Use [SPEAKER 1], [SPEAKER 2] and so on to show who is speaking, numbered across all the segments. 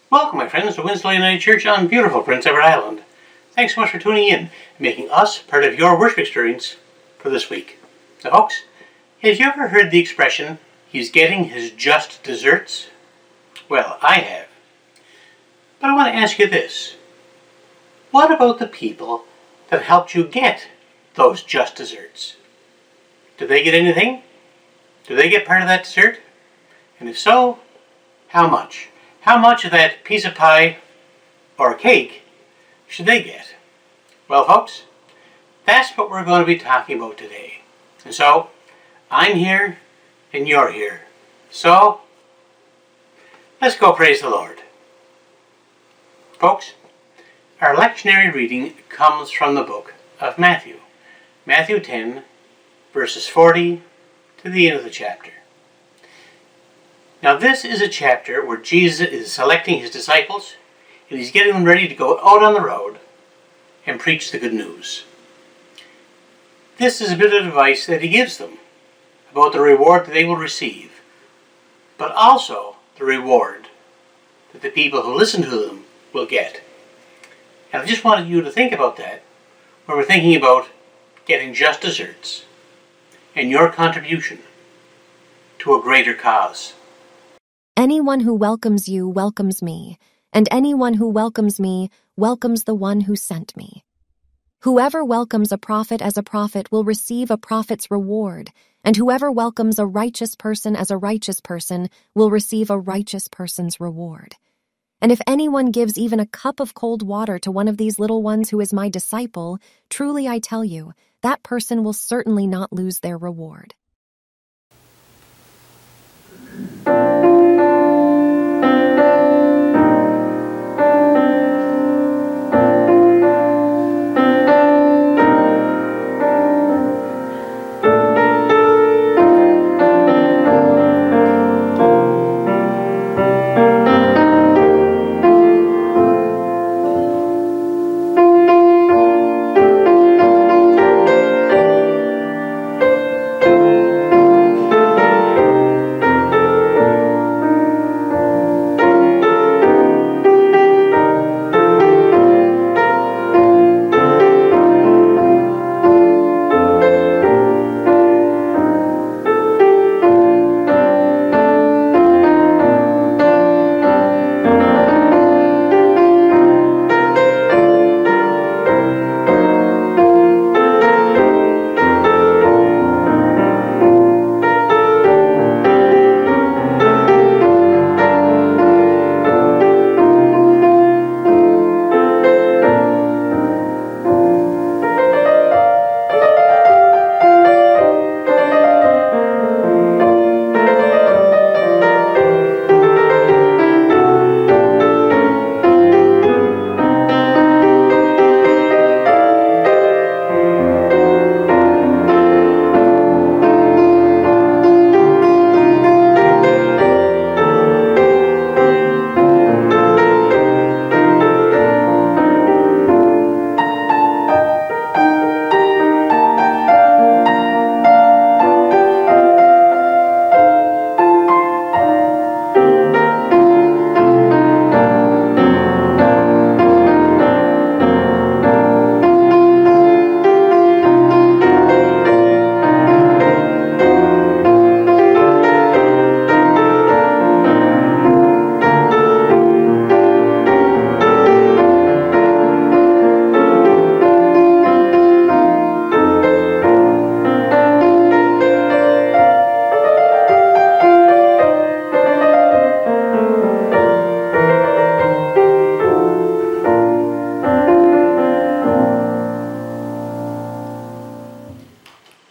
[SPEAKER 1] Welcome, my friends, to Winsloe United Church on beautiful Prince Edward Island. Thanks so much for tuning in and making us part of your worship experience for this week. Now, folks, have you ever heard the expression, he's getting his just desserts? Well, I have. But I want to ask you this. What about the people that helped you get those just desserts? Do they get anything? Do they get part of that dessert? And if so, how much? How much of that piece of pie or cake should they get? Well, folks, that's what we're going to be talking about today. And so, I'm here and you're here. So, let's go praise the Lord. Folks, our lectionary reading comes from the book of Matthew. Matthew 10, verses 40 to the end of the chapter. Now this is a chapter where Jesus is selecting his disciples and he's getting them ready to go out on the road and preach the good news. This is a bit of advice that he gives them about the reward that they will receive, but also the reward that the people who listen to them will get. And I just wanted you to think about that when we're thinking about getting just desserts and your contribution to a greater cause.
[SPEAKER 2] Anyone who welcomes you welcomes me, and anyone who welcomes me welcomes the one who sent me. Whoever welcomes a prophet as a prophet will receive a prophet's reward, and whoever welcomes a righteous person as a righteous person will receive a righteous person's reward. And if anyone gives even a cup of cold water to one of these little ones who is my disciple, truly I tell you, that person will certainly not lose their reward.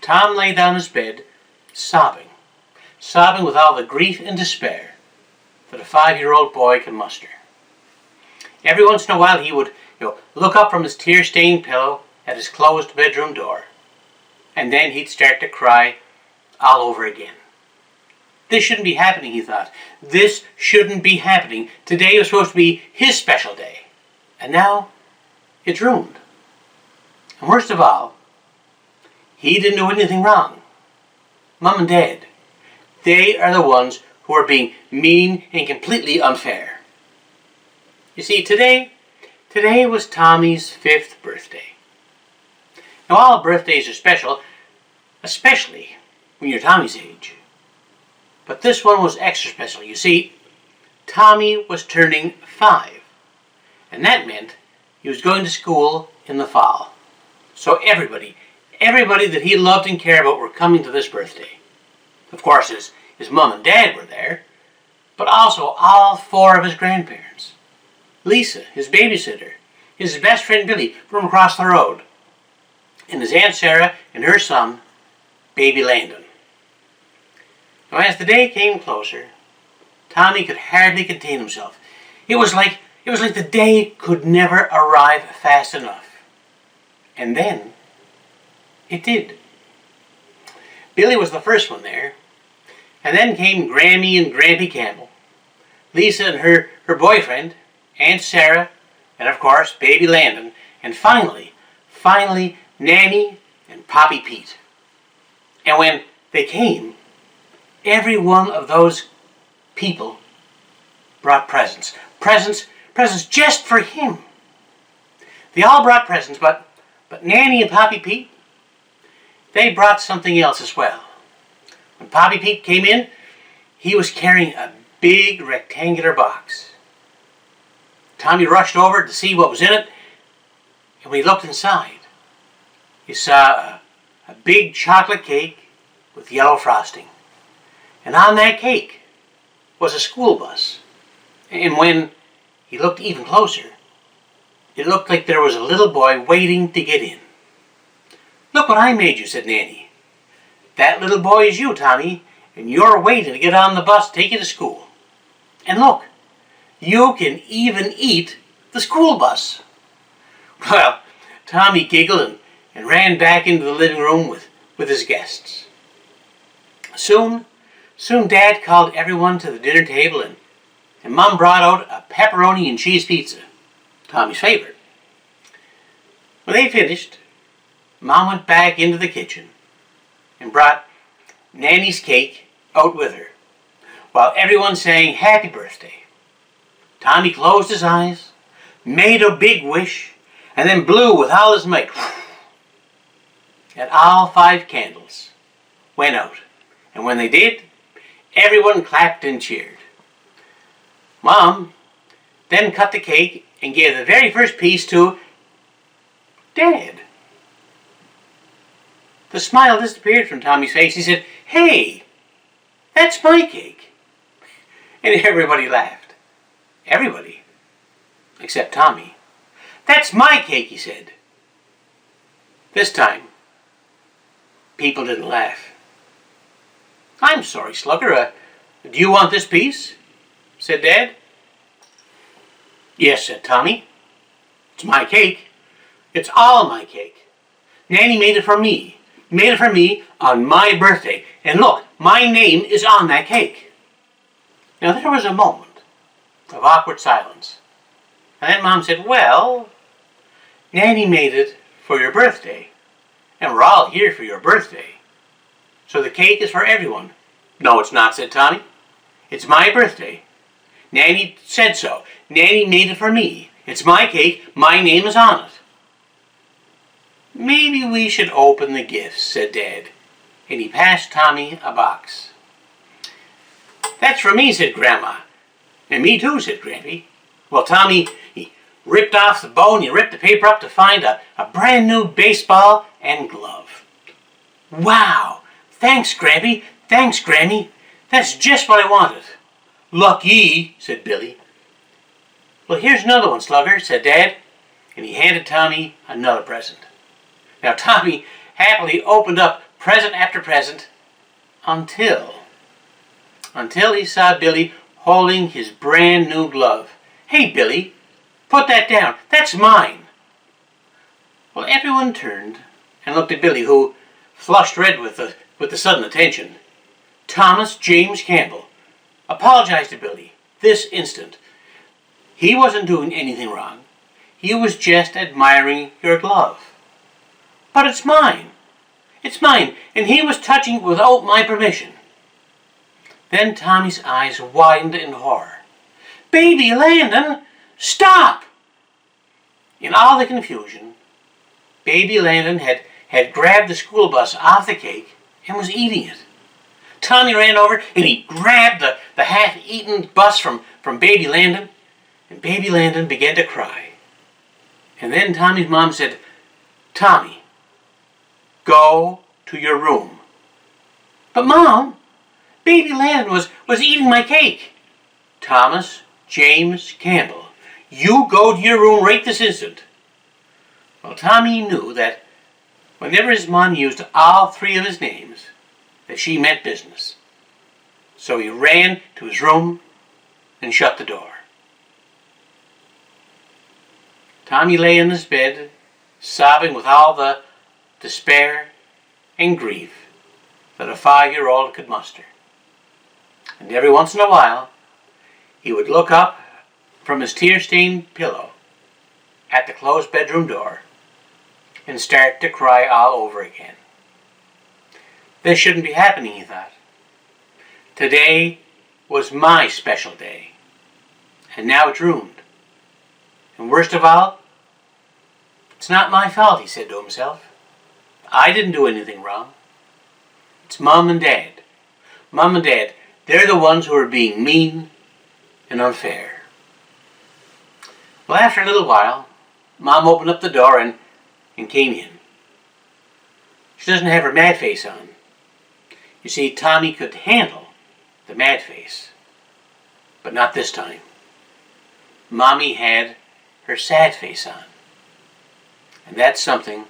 [SPEAKER 1] Tom lay down in his bed, sobbing with all the grief and despair that a 5-year-old boy can muster. Every once in a while he would look up from his tear-stained pillow at his closed bedroom door, and then he'd start to cry all over again. This shouldn't be happening, he thought. This shouldn't be happening. Today was supposed to be his special day, and now it's ruined. And worst of all, he didn't do anything wrong. Mom and Dad, they are the ones who are being mean and completely unfair. You see, today was Tommy's 5th birthday. Now, all birthdays are special, especially when you're Tommy's age. But this one was extra special. You see, Tommy was turning 5. And that meant he was going to school in the fall. So everybody that he loved and cared about were coming to this birthday. Of course, his mom and dad were there, but also all 4 of his grandparents. Lisa, his babysitter, his best friend Billy from across the road, and his Aunt Sarah and her son, baby Landon. Now, as the day came closer, Tommy could hardly contain himself. It was like the day could never arrive fast enough. And then, it did. Billy was the first one there, and then came Grammy and Grampy Campbell, Lisa and her boyfriend, Aunt Sarah, and of course, baby Landon, and finally, Nanny and Poppy Pete. And when they came, every one of those people brought presents. Presents just for him. They all brought presents, but Nanny and Poppy Pete, they brought something else as well. When Poppy Pete came in, he was carrying a big rectangular box. Tommy rushed over to see what was in it, and when he looked inside, he saw a big chocolate cake with yellow frosting. And on that cake was a school bus. And when he looked even closer, it looked like there was a little boy waiting to get in. "Look what I made you," said Nanny. "That little boy is you, Tommy, and you're waiting to get on the bus to take you to school. And look, you can even eat the school bus." Well, Tommy giggled and ran back into the living room with his guests. Soon Dad called everyone to the dinner table, and Mom brought out a pepperoni and cheese pizza, Tommy's favorite. When they finished, Mom went back into the kitchen and brought Nanny's cake out with her, while everyone sang happy birthday. Tommy closed his eyes, made a big wish, and then blew with all his might. And all 5 candles went out. And when they did, everyone clapped and cheered. Mom then cut the cake and gave the very first piece to Dad. The smile disappeared from Tommy's face. He said, "Hey, that's my cake." And everybody laughed. Everybody, except Tommy. "That's my cake," he said. This time, people didn't laugh. "I'm sorry, Slugger. Do you want this piece?" said Dad. "Yes," said Tommy. "It's my cake. It's all my cake. Nanny made it for me. Made it for me on my birthday. And look, my name is on that cake." Now there was a moment of awkward silence. And then Mom said, "Well, Nanny made it for your birthday. And we're all here for your birthday. So the cake is for everyone." "No, it's not," said Tommy. "It's my birthday. Nanny said so. Nanny made it for me. It's my cake. My name is on it." "Maybe we should open the gifts," said Dad. And he passed Tommy a box. "That's for me," said Grandma. "And me too," said Grampy. Well, Tommy, he ripped off the bow and he ripped the paper up to find a brand new baseball and glove. "Wow! Thanks, Grampy. Thanks, Granny. That's just what I wanted." "Lucky," said Billy. "Well, here's another one, Slugger," said Dad, and he handed Tommy another present. Now, Tommy happily opened up present after present until he saw Billy holding his brand new glove. "Hey, Billy, put that down. That's mine." Well, everyone turned and looked at Billy, who flushed red with the sudden attention. Thomas James Campbell apologized to Billy this instant. He wasn't doing anything wrong. He was just admiring your glove. "But it's mine. It's mine, and he was touching it without my permission." Then Tommy's eyes widened in horror. "Baby Landon, Stop! In all the confusion, baby Landon had grabbed the school bus off the cake and was eating it. Tommy ran over and he grabbed the half-eaten bus from baby Landon, and baby Landon began to cry. And then Tommy's mom said, "Tommy, go to your room." "But Mom, baby Landon was eating my cake." "Thomas James Campbell, you go to your room right this instant." Well, Tommy knew that whenever his mom used all three of his names, that she meant business. So he ran to his room and shut the door. Tommy lay in his bed, sobbing with all the despair and grief that a 5-year-old could muster. And every once in a while, he would look up from his tear-stained pillow at the closed bedroom door and start to cry all over again. This shouldn't be happening, he thought. Today was my special day, and now it's ruined. And worst of all, it's not my fault, he said to himself. I didn't do anything wrong. It's Mom and Dad. Mom and Dad, they're the ones who are being mean and unfair. Well, after a little while, Mom opened up the door and came in. She doesn't have her mad face on. You see, Tommy could handle the mad face, but not this time. Mommy had her sad face on, and that's something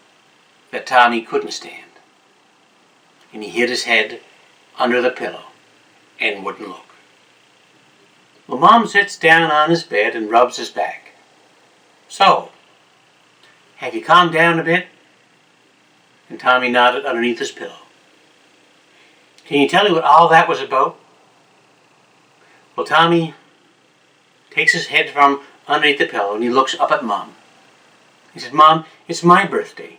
[SPEAKER 1] that Tommy couldn't stand. And he hid his head under the pillow and wouldn't look. Well, Mom sits down on his bed and rubs his back. "So, have you calmed down a bit?" And Tommy nodded underneath his pillow. "Can you tell me what all that was about?" Well, Tommy takes his head from underneath the pillow and he looks up at Mom. He says, "Mom, it's my birthday.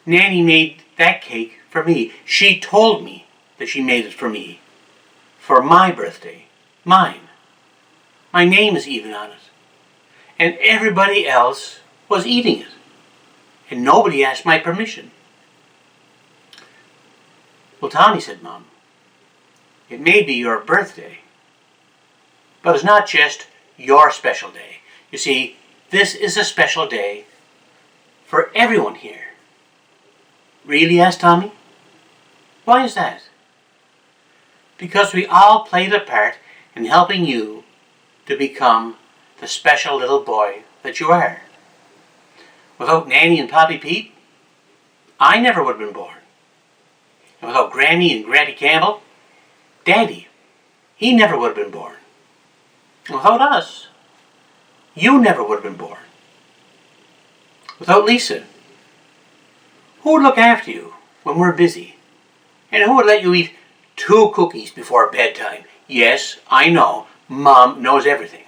[SPEAKER 1] Nanny made that cake for me. She told me that she made it for me. For my birthday. Mine. My name is even on it. And everybody else was eating it. And nobody asked my permission." "Well, Tommy," said Mom, "it may be your birthday, but it's not just your special day. You see, this is a special day for everyone here." "Really?" asked Tommy. "Why is that?" "Because we all played a part in helping you to become the special little boy that you are. Without Nanny and Poppy Pete, I never would have been born. And without Granny and Granny Campbell, Daddy, he never would have been born. And without us, you never would have been born. Without Lisa, who would look after you when we're busy? And who would let you eat 2 cookies before bedtime? Yes, I know, Mom knows everything.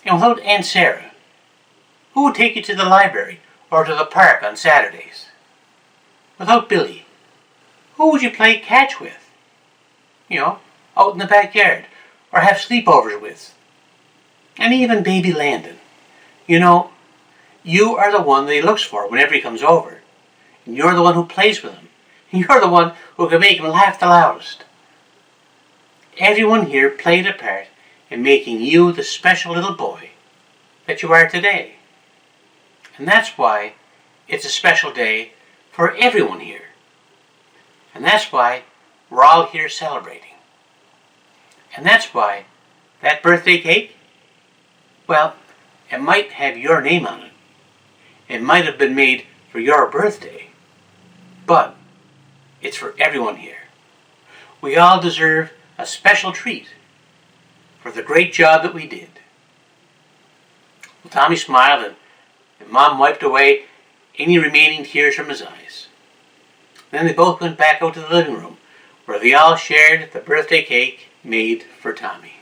[SPEAKER 1] And without Aunt Sarah, who would take you to the library or to the park on Saturdays? Without Billy, who would you play catch with? You know, out in the backyard, or have sleepovers with? And even baby Landon. You know, you are the one that he looks for whenever he comes over. And you're the one who plays with him. And you're the one who can make him laugh the loudest. Everyone here played a part in making you the special little boy that you are today. And that's why it's a special day for everyone here. And that's why we're all here celebrating. And that's why that birthday cake, well, it might have your name on it. It might have been made for your birthday, but it's for everyone here. We all deserve a special treat for the great job that we did." Well, Tommy smiled and Mom wiped away any remaining tears from his eyes. Then they both went back out to the living room, where they all shared the birthday cake made for Tommy.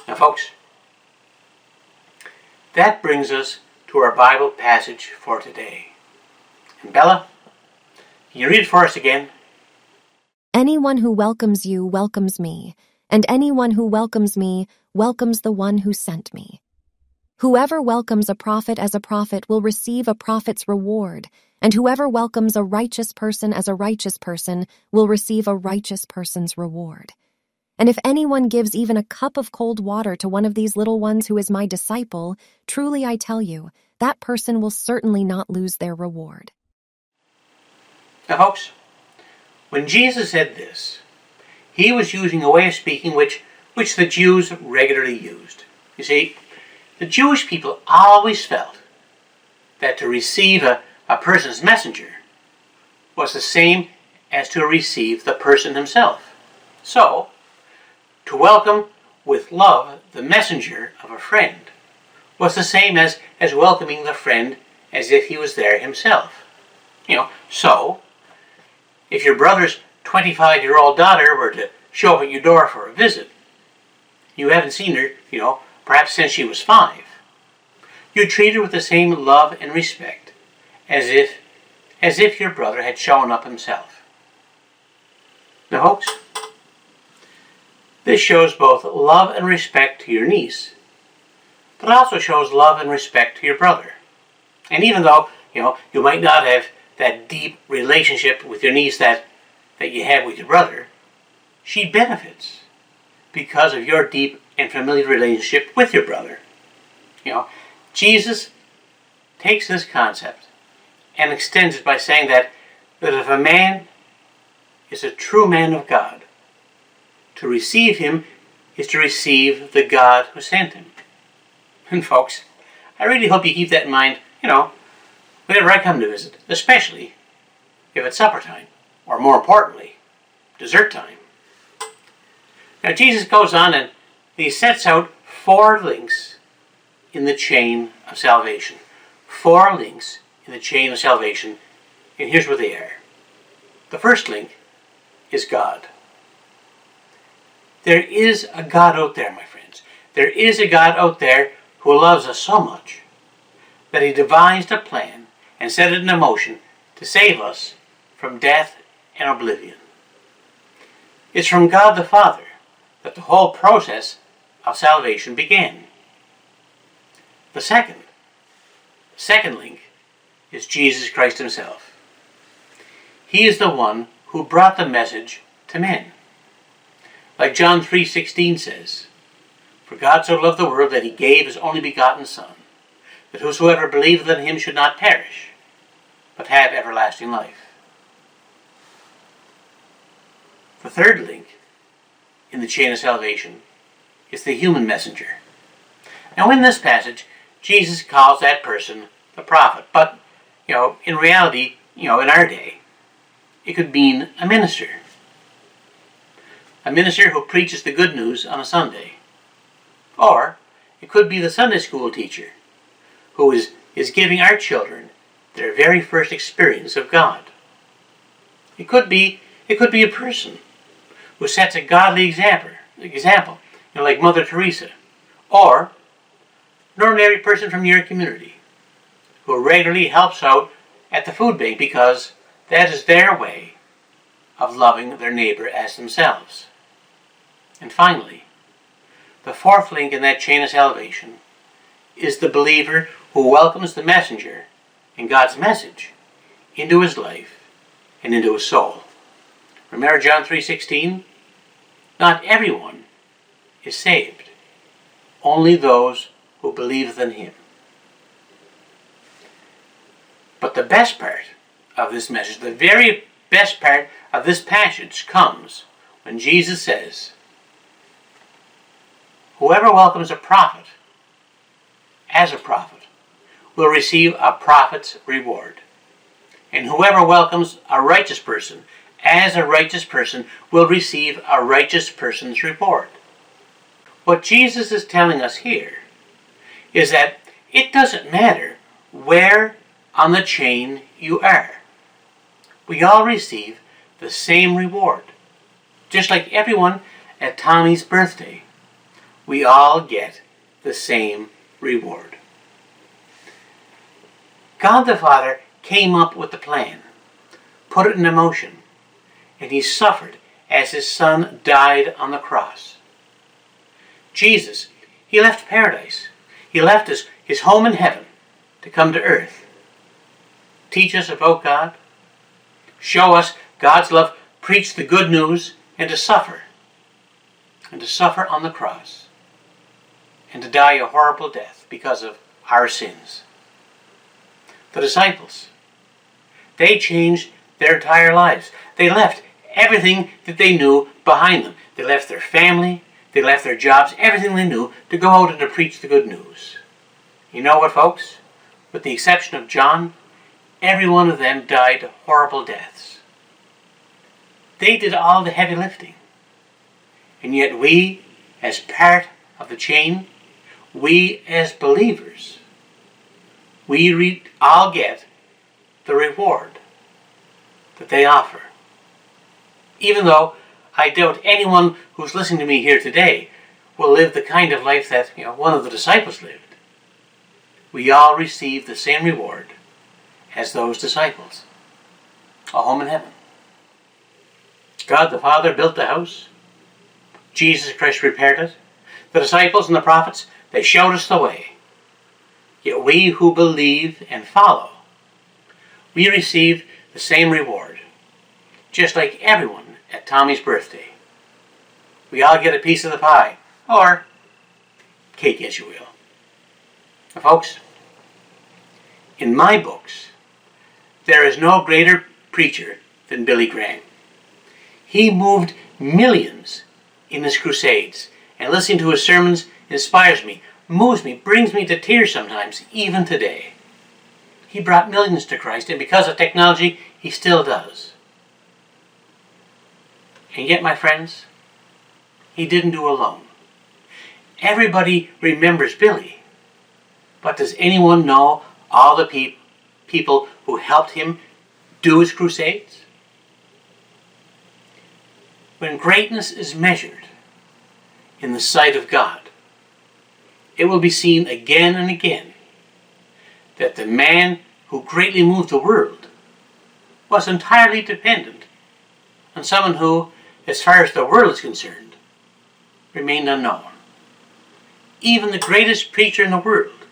[SPEAKER 1] Now, folks, that brings us to our Bible passage for today. And Bella, can you read it for us again?
[SPEAKER 2] Anyone who welcomes you welcomes me, and anyone who welcomes me welcomes the one who sent me. Whoever welcomes a prophet as a prophet will receive a prophet's reward, and whoever welcomes a righteous person as a righteous person will receive a righteous person's reward. And if anyone gives even a cup of cold water to one of these little ones who is my disciple, truly I tell you, that person will certainly not lose their reward.
[SPEAKER 1] Now, folks, when Jesus said this, he was using a way of speaking which the Jews regularly used. You see, the Jewish people always felt that to receive a person's messenger was the same as to receive the person himself. So, to welcome with love the messenger of a friend was the same as welcoming the friend as if he was there himself. So, if your brother's 25-year-old daughter were to show up at your door for a visit, you haven't seen her, perhaps since she was 5, you treat her with the same love and respect as if your brother had shown up himself. Now, folks, this shows both love and respect to your niece, but also shows love and respect to your brother. And even though, you might not have that deep relationship with your niece that you have with your brother, she benefits because of your deep and familiar relationship with your brother. Jesus takes this concept and extends it by saying that if a man is a true man of God, to receive him is to receive the God who sent him. And folks, I really hope you keep that in mind, whenever I come to visit, especially if it's supper time, or more importantly, dessert time. Now, Jesus goes on and he sets out 4 links in the chain of salvation. 4 links in the chain of salvation, and here's what they are. The first link is God. There is a God out there, my friends. There is a God out there who loves us so much that he devised a plan and set it in motion to save us from death and oblivion. It's from God the Father that the whole process of salvation began. The second link is Jesus Christ himself. He is the one who brought the message to men. Like John 3:16 says, "For God so loved the world that he gave his only begotten Son, that whosoever believeth in him should not perish, but have everlasting life." The third link in the chain of salvation is the human messenger. Now, in this passage, Jesus calls that person the prophet, but, in reality, in our day, it could mean a minister. A minister who preaches the good news on a Sunday. Or it could be the Sunday school teacher who is giving our children their very first experience of God. It could be a person who sets a godly example, like Mother Teresa, or an ordinary person from your community who regularly helps out at the food bank because that is their way of loving their neighbor as themselves. And finally, the fourth link in that chain of salvation is the believer who welcomes the messenger and God's message into his life and into his soul. Remember John 3:16? Not everyone is saved, only those who believe in him. But the best part of this message, the very best part of this passage comes when Jesus says, "Whoever welcomes a prophet as a prophet will receive a prophet's reward. And whoever welcomes a righteous person as a righteous person will receive a righteous person's reward." What Jesus is telling us here is that it doesn't matter where on the chain you are. We all receive the same reward. Just like everyone at Tommy's birthday, we all get the same reward. God the Father came up with the plan, put it into motion, and he suffered as his Son died on the cross. Jesus, he left paradise. He left his home in heaven to come to earth. Teach us about God. Show us God's love. Preach the good news, and to suffer. And to suffer on the cross. And to die a horrible death because of our sins. The disciples, they changed their entire lives. They left everything that they knew behind them. They left their family, they left their jobs, everything they knew, to go out and to preach the good news. You know what, folks? With the exception of John, every one of them died horrible deaths. They did all the heavy lifting. And yet we, as part of the chain, we as believers, we all get the reward that they offer. Even though I doubt anyone who's listening to me here today will live the kind of life that one of the disciples lived. We all receive the same reward as those disciples. A home in heaven. God the Father built the house. Jesus Christ repaired it. The disciples and the prophets, they showed us the way. Yet we who believe and follow, we receive the same reward. Just like everyone at Tommy's birthday. We all get a piece of the pie. Or cake, as you will. Now, folks, in my books, there is no greater preacher than Billy Graham. He moved millions in his crusades, and listening to his sermons inspires me, moves me, brings me to tears sometimes, even today. He brought millions to Christ, and because of technology, he still does. And yet, my friends, he didn't do it alone. Everybody remembers Billy, but does anyone know all the people who helped him do his crusades? When greatness is measured in the sight of God, it will be seen again and again that the man who greatly moved the world was entirely dependent on someone who, as far as the world is concerned, remained unknown. Even the greatest preacher in the world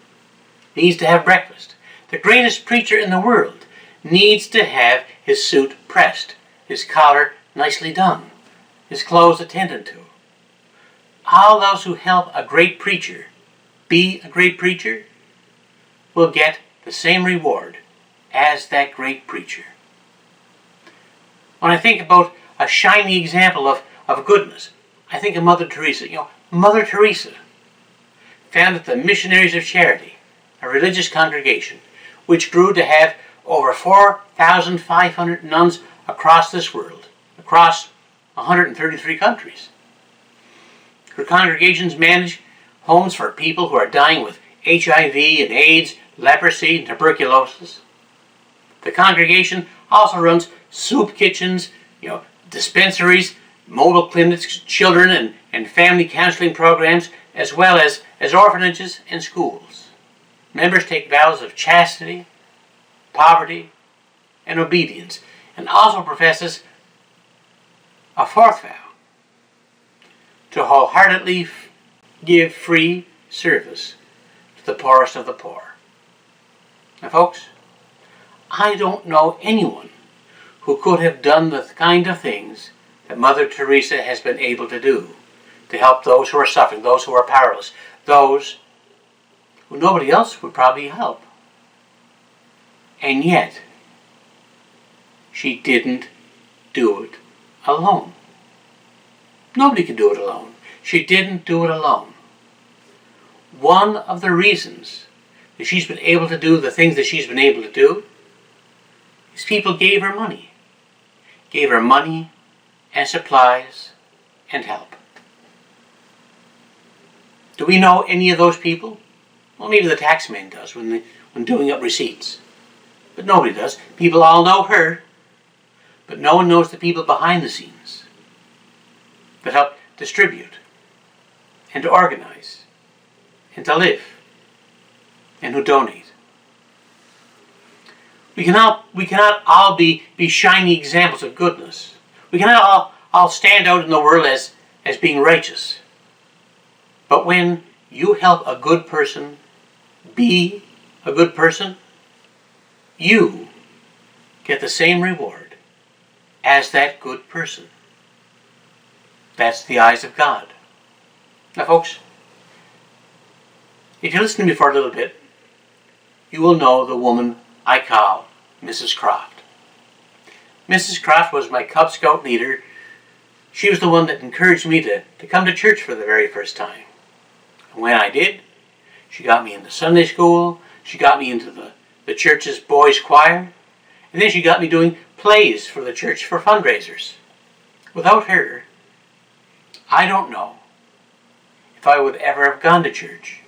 [SPEAKER 1] needs to have breakfast. The greatest preacher in the world needs to have his suit pressed, his collar nicely done, his clothes attended to. All those who help a great preacher be a great preacher will get the same reward as that great preacher. When I think about a shining example of goodness, I think of Mother Teresa. Mother Teresa founded the Missionaries of Charity, a religious congregation, which grew to have over 4,500 nuns across this world, across 133 countries. Her congregations manage homes for people who are dying with HIV and AIDS, leprosy and tuberculosis. The congregation also runs soup kitchens, dispensaries, mobile clinics, children and family counseling programs, as well as orphanages and schools. Members take vows of chastity, poverty, and obedience, and also professes a fourth vow, to wholeheartedly give free service to the poorest of the poor. Now, folks, I don't know anyone who could have done the kind of things that Mother Teresa has been able to do to help those who are suffering, those who are powerless, those who nobody else would probably help. And yet, she didn't do it alone. Nobody could do it alone. She didn't do it alone. One of the reasons that she's been able to do the things that she's been able to do is people gave her money. Gave her money and supplies and help. Do we know any of those people? Well, maybe the taxman does when doing up receipts. But nobody does. People all know her, but no one knows the people behind the scenes that help distribute and to organize and to live and who donate. We cannot all be shining examples of goodness. We cannot all stand out in the world as being righteous. But when you help a good person be a good person, you get the same reward as that good person. That's the eyes of God. Now, folks, if you listen to me for a little bit, you will know the woman I call Mrs. Croft. Mrs. Croft was my Cub Scout leader. She was the one that encouraged me to come to church for the very first time. And when I did, she got me into Sunday school, she got me into the church's boys' choir, and then she got me doing plays for the church for fundraisers. Without her, I don't know if I would ever have gone to church.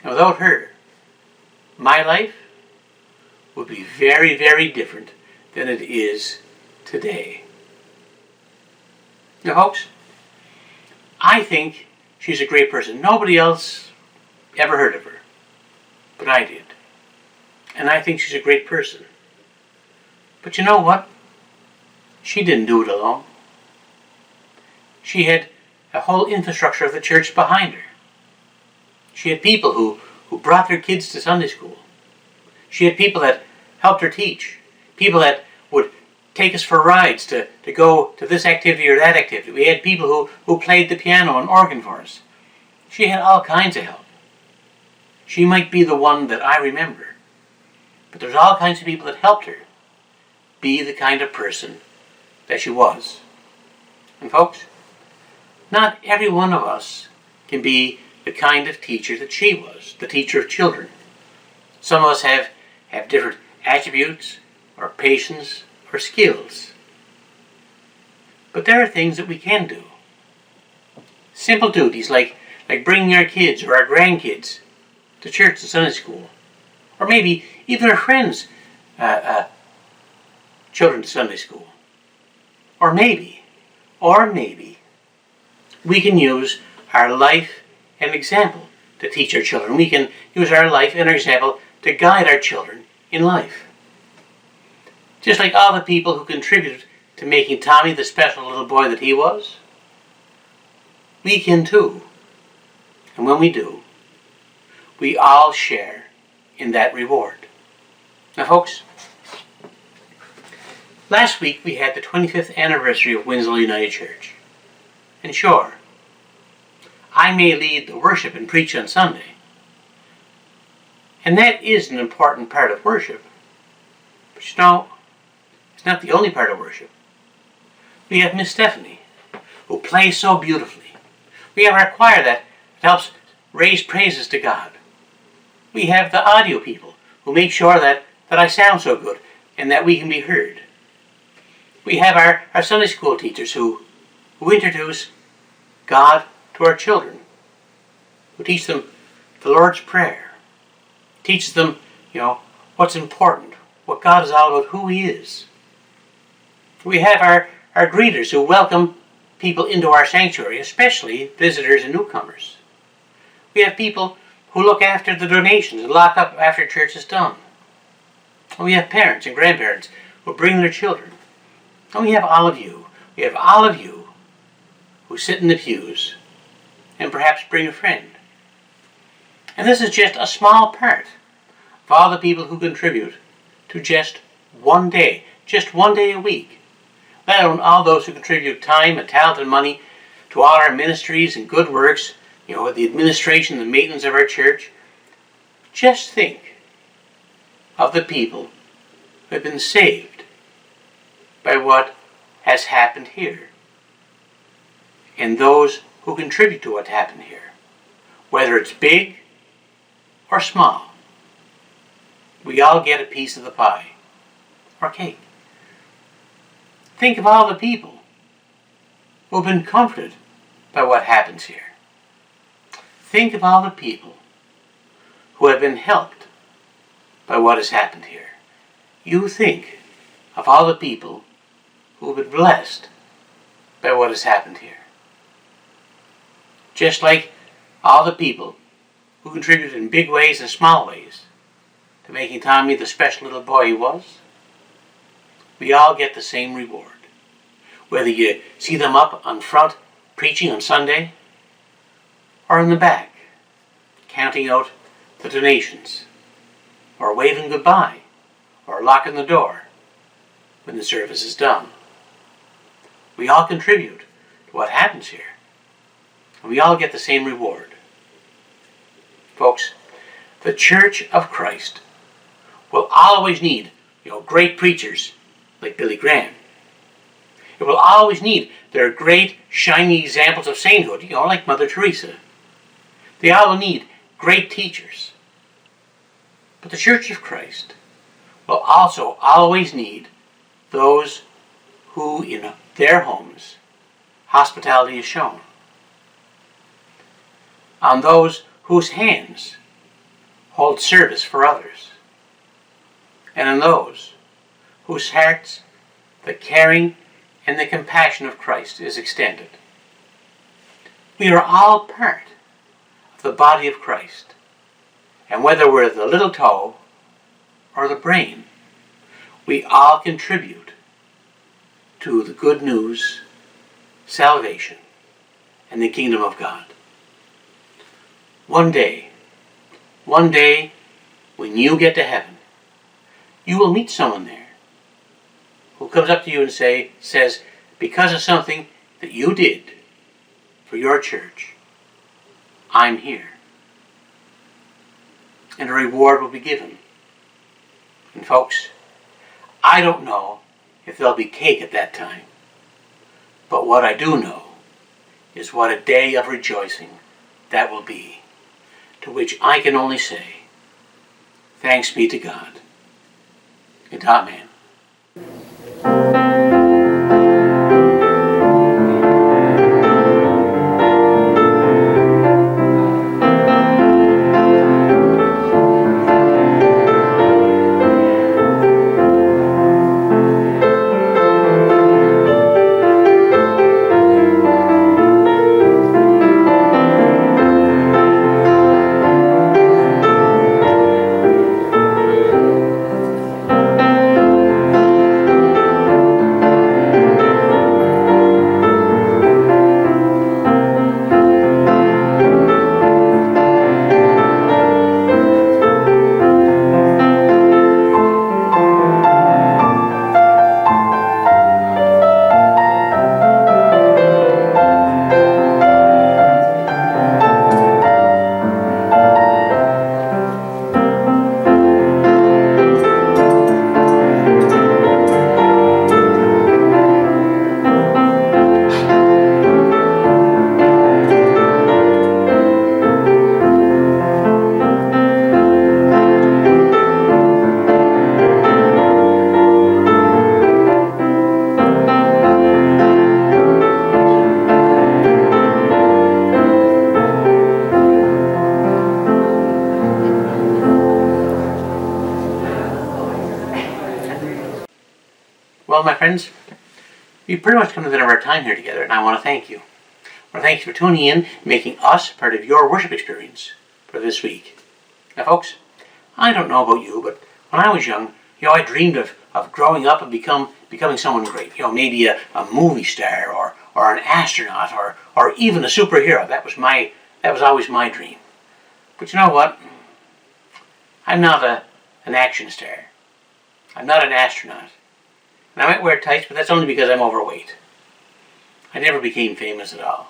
[SPEAKER 1] And without her, my life would be very, very different than it is today. Now, folks, I think she's a great person. Nobody else ever heard of her, but I did. And I think she's a great person. But you know what? She didn't do it alone. She had a whole infrastructure of the church behind her. She had people who brought their kids to Sunday school. She had people that helped her teach. People that would take us for rides to go to this activity or that activity. We had people who played the piano and organ for us. She had all kinds of help. She might be the one that I remember, but there's all kinds of people that helped her be the kind of person that she was. And folks, not every one of us can be the kind of teacher that she was, the teacher of children. Some of us have different attributes or patience or skills. But there are things that we can do. Simple duties like bringing our kids or our grandkids to church and Sunday school. Or maybe even our friends' children to Sunday school. Or maybe we can use our life and example to teach our children. We can use our life and our example to guide our children in life. Just like all the people who contributed to making Tommy the special little boy that he was, we can too. And when we do, we all share in that reward. Now, folks, last week we had the 25th anniversary of Winsloe United Church. And sure, I may lead the worship and preach on Sunday. And that is an important part of worship. But you know, it's not the only part of worship. We have Miss Stephanie, who plays so beautifully. We have our choir that helps raise praises to God. We have the audio people who make sure that I sound so good and that we can be heard. We have our Sunday school teachers who introduce God to our children, who teach them the Lord's Prayer, teaches them, what's important, what God is all about, who He is. We have our greeters who welcome people into our sanctuary, especially visitors and newcomers. We have people who look after the donations and lock up after church is done. And we have parents and grandparents who bring their children. And we have all of you. We have all of you who sit in the pews and perhaps bring a friend. And this is just a small part of all the people who contribute to just one day a week, let alone all those who contribute time and talent and money to all our ministries and good works, the administration and the maintenance of our church. Just think of the people who have been saved by what has happened here, and those who contribute to what happened here, whether it's big or small. We all get a piece of the pie or cake. Think of all the people who have been comforted by what happens here. Think of all the people who have been helped by what has happened here. You think of all the people who have been blessed by what has happened here. Just like all the people who contributed in big ways and small ways to making Tommy the special little boy he was, we all get the same reward. Whether you see them up on front preaching on Sunday, or in the back, counting out the donations, or waving goodbye, or locking the door when the service is done. We all contribute to what happens here, and we all get the same reward. Folks, the Church of Christ will always need, great preachers like Billy Graham. It will always need their great, shining examples of sainthood, like Mother Teresa. They all will need great teachers. But the Church of Christ will also always need those who, in their homes, hospitality is shown. On those whose hands hold service for others. And on those whose hearts the caring and the compassion of Christ is extended. We are all part of the body of Christ. And whether we're the little toe or the brain, we all contribute to the good news, salvation, and the kingdom of God. One day, when you get to heaven, you will meet someone there who comes up to you and says, because of something that you did for your church, I'm here. And a reward will be given. And folks, I don't know if there'll be cake at that time. But what I do know is what a day of rejoicing that will be, to which I can only say, thanks be to God, and amen. Well, my friends, we've pretty much come to the end of our time here together, and I want to thank you. I want to thank you for tuning in and making us part of your worship experience for this week. Now, folks, I don't know about you, but when I was young, I dreamed of growing up and becoming someone great. Maybe a movie star or an astronaut or even a superhero. That was always my dream. But you know what? I'm not an action star. I'm not an astronaut. And I might wear tights, but that's only because I'm overweight. I never became famous at all.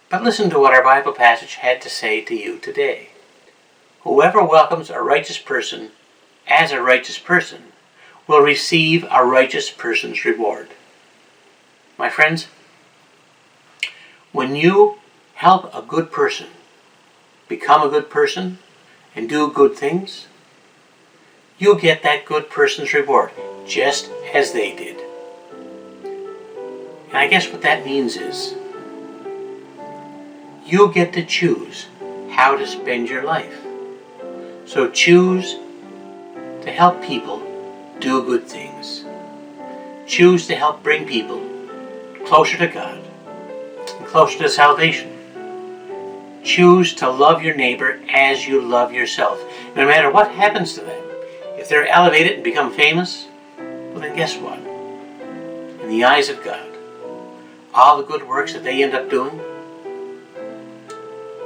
[SPEAKER 1] But listen to what our Bible passage had to say to you today. Whoever welcomes a righteous person as a righteous person will receive a righteous person's reward. My friends, when you help a good person become a good person and do good things, you'll get that good person's reward, just as they did. And I guess what that means is, you'll get to choose how to spend your life. So choose to help people do good things. Choose to help bring people closer to God and closer to salvation. Choose to love your neighbor as you love yourself. No matter what happens to them, if they're elevated and become famous, well then guess what? In the eyes of God, all the good works that they end up doing,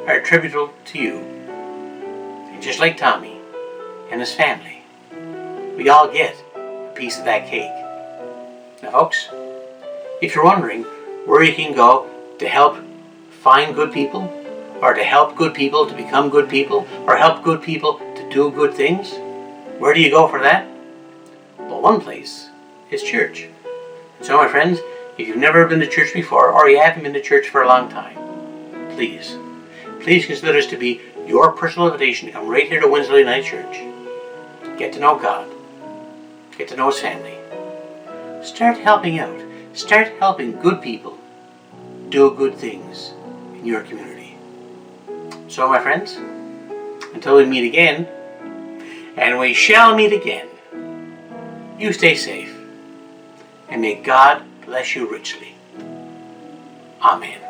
[SPEAKER 1] are attributable to you. And just like Tommy and his family, we all get a piece of that cake. Now folks, if you're wondering where you can go to help find good people, or to help good people to become good people, or help good people to do good things, where do you go for that? Well, one place is church. So my friends, if you've never been to church before, or you haven't been to church for a long time, please consider this to be your personal invitation to come right here to Winsloe United Church. Get to know God. Get to know His family. Start helping out. Start helping good people do good things in your community. So my friends, until we meet again, and we shall meet again, you stay safe, and may God bless you richly. Amen.